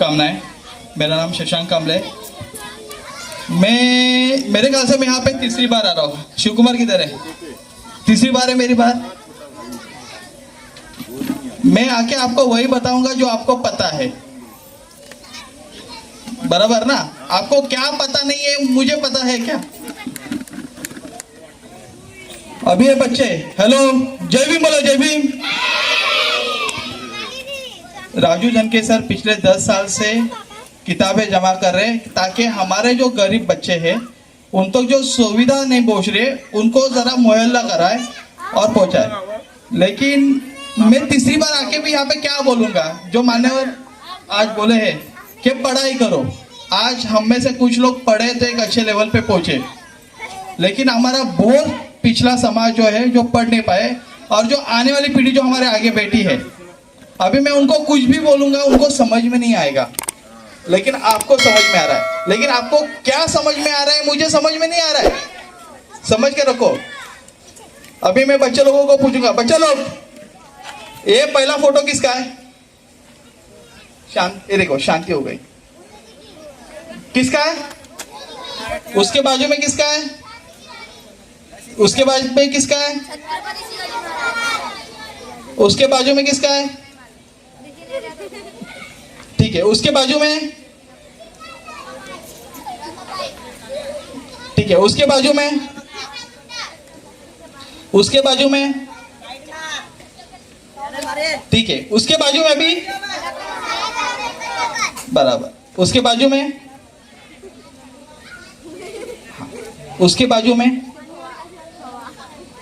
शुभकामनाएं। मेरा नाम शशांक कामले। मेरे ख्याल से मैं यहाँ पे तीसरी बार आ रहा हूँ। शिव कुमार किधर है? तीसरी बार है मेरी बार। मैं आके आपको वही बताऊंगा जो आपको पता है, बराबर ना? आपको क्या पता नहीं है मुझे पता है क्या? अभी ये बच्चे हेलो जय भीम बोलो, जय भीम। राजू जनके सर पिछले 10 साल से किताबें जमा कर रहे हैं ताकि हमारे जो गरीब बच्चे हैं उन तक जो सुविधा नहीं पहुंच रही है उनको जरा मुहैया कराए और पहुंचाए। लेकिन मैं तीसरी बार आके भी यहाँ पे क्या बोलूंगा, जो मान्यवर आज बोले हैं कि पढ़ाई करो। आज हम में से कुछ लोग पढ़े तो एक अच्छे लेवल पे पहुंचे, लेकिन हमारा बहुत पिछला समाज जो है जो पढ़ नहीं पाए, और जो आने वाली पीढ़ी जो हमारे आगे बैठी है, अभी मैं उनको कुछ भी बोलूंगा उनको समझ में नहीं आएगा, लेकिन आपको समझ में आ रहा है। लेकिन आपको क्या समझ में आ रहा है मुझे समझ में नहीं आ रहा है, समझ के रखो। अभी मैं बच्चे लोगों को पूछूंगा, बच्चे लोग ये पहला फोटो किसका है? ये देखो शांति हो गई। किसका है? उसके बाजू में किसका है? उसके बाजू में किसका है? उसके बाजू में किसका है? ठीक है, उसके बाजू में, ठीक है, उसके बाजू में, उसके बाजू में, ठीक है, उसके बाजू में भी बराबर, उसके बाजू में, उसके बाजू में।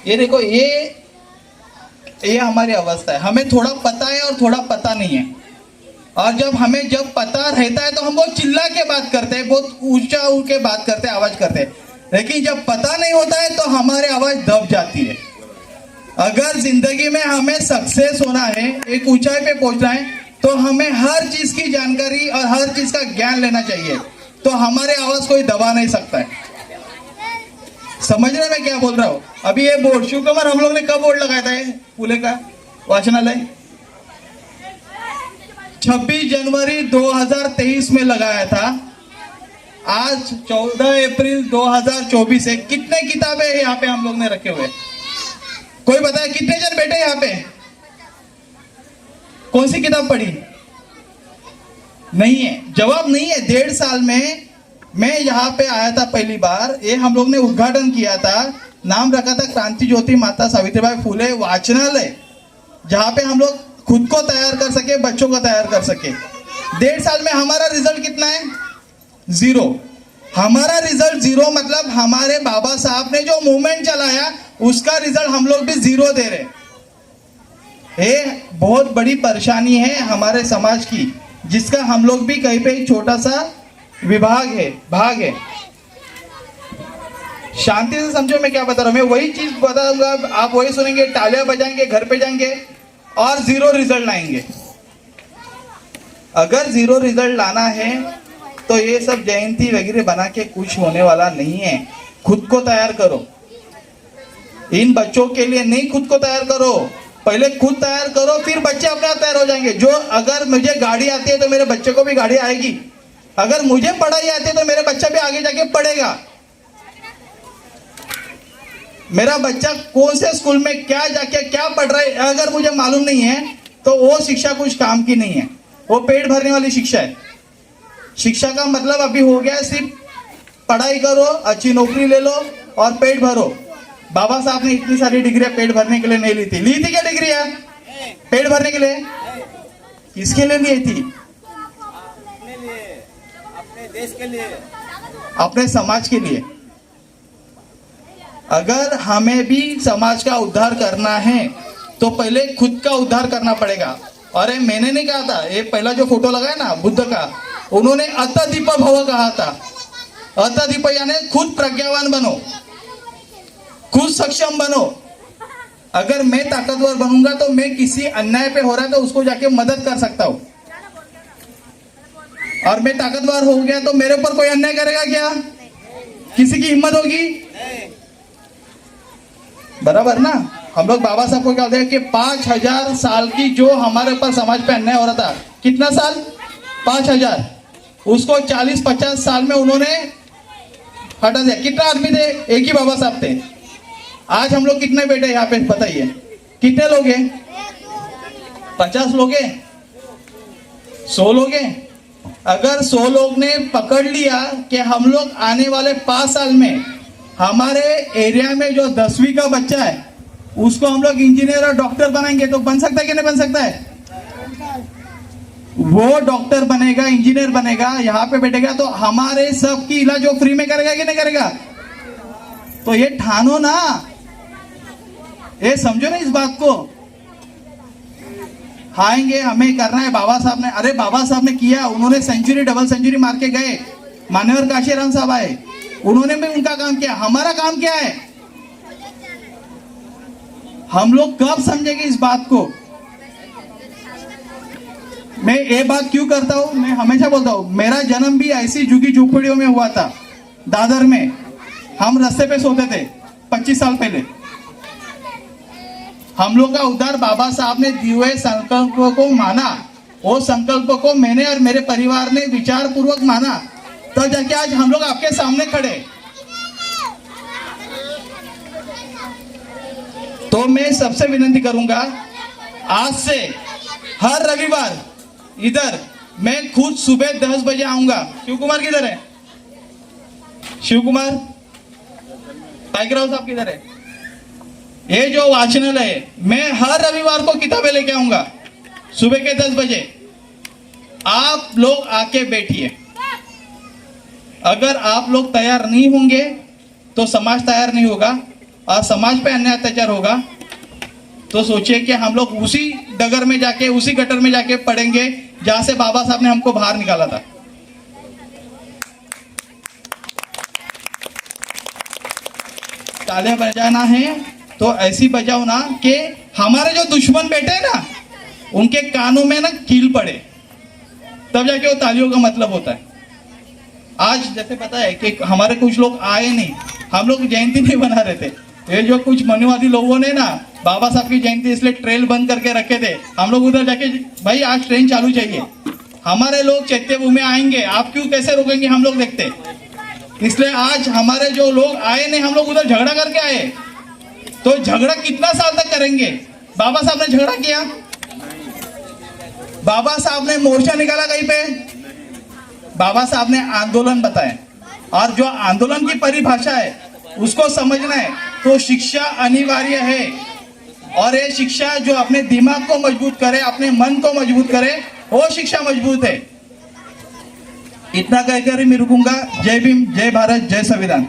ये देखो ये हमारी अवस्था है। हमें थोड़ा पता है और थोड़ा पता नहीं है, और जब पता रहता है तो हम बहुत चिल्ला के बात करते हैं, बहुत ऊंचा उठ के बात करते हैं, आवाज करते हैं। लेकिन जब पता नहीं होता है तो हमारी आवाज दब जाती है। अगर जिंदगी में हमें सक्सेस होना है, एक ऊंचाई पे पहुंचना है, तो हमें हर चीज की जानकारी और हर चीज का ज्ञान लेना चाहिए, तो हमारे आवाज कोई दबा नहीं सकता है। समझ रहे मैं क्या बोल रहा हूँ? अभी ये बोर्ड शिव कुमार हम लोग ने कब बोर्ड लगाया था? फूले का वाचनालय 26 जनवरी 2023 में लगाया था। आज 14 अप्रैल 2024 है। कितने किताबें यहाँ पे हम लोग ने रखे हुए? कोई बताए कितने जन बैठे यहाँ पे? कौन सी किताब पढ़ी? नहीं है, जवाब नहीं है। 1.5 साल में मैं यहाँ पे आया था पहली बार। ये हम लोग ने उद्घाटन किया था, नाम रखा था क्रांति ज्योति माता सावित्रीबाई फुले वाचनालय, जहाँ पे हम लोग खुद को तैयार कर सके, बच्चों को तैयार कर सके। 1.5 साल में हमारा रिजल्ट कितना है? 0। हमारा रिजल्ट 0 मतलब हमारे बाबा साहब ने जो मूवमेंट चलाया उसका रिजल्ट हम लोग भी 0 दे रहे। ये बहुत बड़ी परेशानी है हमारे समाज की, जिसका हम लोग भी कहीं पे एक छोटा सा भाग है। शांति से समझो मैं क्या बता रहा हूं। मैं वही चीज बताऊंगा, आप वही सुनेंगे, तालियां बजाएंगे, घर पे जाएंगे और 0 रिजल्ट लाएंगे। अगर 0 रिजल्ट लाना है तो ये सब जयंती वगैरह बना के कुछ होने वाला नहीं है। खुद को तैयार करो। इन बच्चों के लिए नहीं, खुद को तैयार करो। पहले खुद तैयार करो, फिर बच्चे अपने आप तैयार हो जाएंगे। जो अगर मुझे गाड़ी आती है तो मेरे बच्चे को भी गाड़ी आएगी। अगर मुझे पढ़ाई आती है तो मेरा बच्चा भी आगे जाके पढ़ेगा। मेरा बच्चा कौन से स्कूल में क्या जाके क्या पढ़ रहा है अगर मुझे मालूम नहीं है तो वो शिक्षा कुछ काम की नहीं है, वो पेट भरने वाली शिक्षा है। शिक्षा का मतलब अभी हो गया सिर्फ पढ़ाई करो, अच्छी नौकरी ले लो और पेट भरो। बाबा साहब ने इतनी सारी डिग्रियां पेट भरने के लिए नहीं ली थी क्या डिग्रियां पेट भरने के लिए? किसके लिए ली थी? देश के लिए, अपने समाज के लिए। अगर हमें भी समाज का उद्धार करना है तो पहले खुद का उद्धार करना पड़ेगा। अरे मैंने नहीं कहा था, ये पहला जो फोटो लगा है ना बुद्ध का, उन्होंने अतदीप भव कहा था। अतदीप यानी खुद प्रज्ञावान बनो, खुद सक्षम बनो। अगर मैं ताकतवर बनूंगा तो मैं किसी अन्याय पे हो रहा है तो उसको जाके मदद कर सकता हूं, और मैं ताकतवर हो गया तो मेरे ऊपर कोई अन्याय करेगा क्या? किसी की हिम्मत होगी? बराबर ना? हम लोग बाबा साहब को क्या बोलते हैं कि 5000 साल की जो हमारे ऊपर समाज पे अन्याय हो रहा था, कितना साल? 5,000, उसको 40-50 साल में उन्होंने हटा दिया। कितना आदमी थे? एक ही बाबा साहब थे। आज हम लोग कितने बैठे यहाँ पे बताइए, कितने लोग हैं? 50 लोग हैं, 100 लोग हैं। अगर 100 लोग ने पकड़ लिया कि हम लोग आने वाले 5 साल में हमारे एरिया में जो 10वीं का बच्चा है उसको हम लोग इंजीनियर और डॉक्टर बनाएंगे, तो बन सकता है कि नहीं बन सकता है? वो डॉक्टर बनेगा, इंजीनियर बनेगा, यहाँ पे बैठेगा, तो हमारे सब की इलाज वो फ्री में करेगा कि नहीं करेगा? तो ये ठानो ना, ये समझो ना इस बात को। आएंगे, हमें करना है। बाबा साहब ने, अरे बाबा साहब ने किया, उन्होंने सेंचुरी, डबल सेंचुरी मार के गए। मान्यवर काशीराम साहब आए, उन्होंने भी उनका काम किया। हमारा काम क्या है? हम लोग कब समझेंगे इस बात को? मैं ये बात क्यों करता हूं? मैं हमेशा बोलता हूं, मेरा जन्म भी ऐसी झुग्गी झोपड़ियों में हुआ था, दादर में। हम रास्ते पे सोते थे 25 साल पहले। हम लोग का उद्धार बाबा साहब ने दिए हुए संकल्प को माना। वो संकल्प को मैंने और मेरे परिवार ने विचार पूर्वक माना, तो जाके आज हम लोग आपके सामने खड़े। तो मैं सबसे विनती करूंगा, आज से हर रविवार इधर मैं खुद सुबह 10 बजे आऊंगा। शिव कुमार किधर है? शिव कुमार टाइगराव साहब किधर है? ये जो वाचनालय है, मैं हर रविवार को किताबें लेके आऊंगा सुबह के 10 बजे। आप लोग आके बैठिए। अगर आप लोग तैयार नहीं होंगे तो समाज तैयार नहीं होगा, और समाज पे अन्याय अत्याचार होगा तो सोचिए कि हम लोग उसी डगर में जाके, उसी गटर में जाके पड़ेंगे जहां से बाबा साहब ने हमको बाहर निकाला था। तालियां बजाना है तो ऐसी बजाओ ना कि हमारे जो दुश्मन बैठे हैं ना, उनके कानों में ना कील पड़े, तब जाके वो तालियों का मतलब होता है। आज जैसे पता है कि हमारे कुछ लोग आए नहीं, हम लोग जयंती नहीं बना रहे थे। ये जो कुछ मनुवादी लोगों ने ना बाबा साहब की जयंती इसलिए ट्रेल बंद करके रखे थे। हम लोग उधर जाके, भाई आज ट्रेन चालू चाहिए, हमारे लोग चैत्यभूमि आएंगे, आप क्यों कैसे रोकेंगे? हम लोग देखते। इसलिए आज हमारे जो लोग आए नहीं, हम लोग उधर झगड़ा करके आए। तो झगड़ा कितना साल तक करेंगे? बाबा साहब ने झगड़ा किया? बाबा साहब ने मोर्चा निकाला कहीं पे? बाबा साहब ने आंदोलन बताए, और जो आंदोलन की परिभाषा है उसको समझना है तो शिक्षा अनिवार्य है। और ये शिक्षा जो अपने दिमाग को मजबूत करे, अपने मन को मजबूत करे, वो शिक्षा मजबूत है। इतना कहकर ही मैं रुकूंगा। जय भीम, जय भारत, जय संविधान।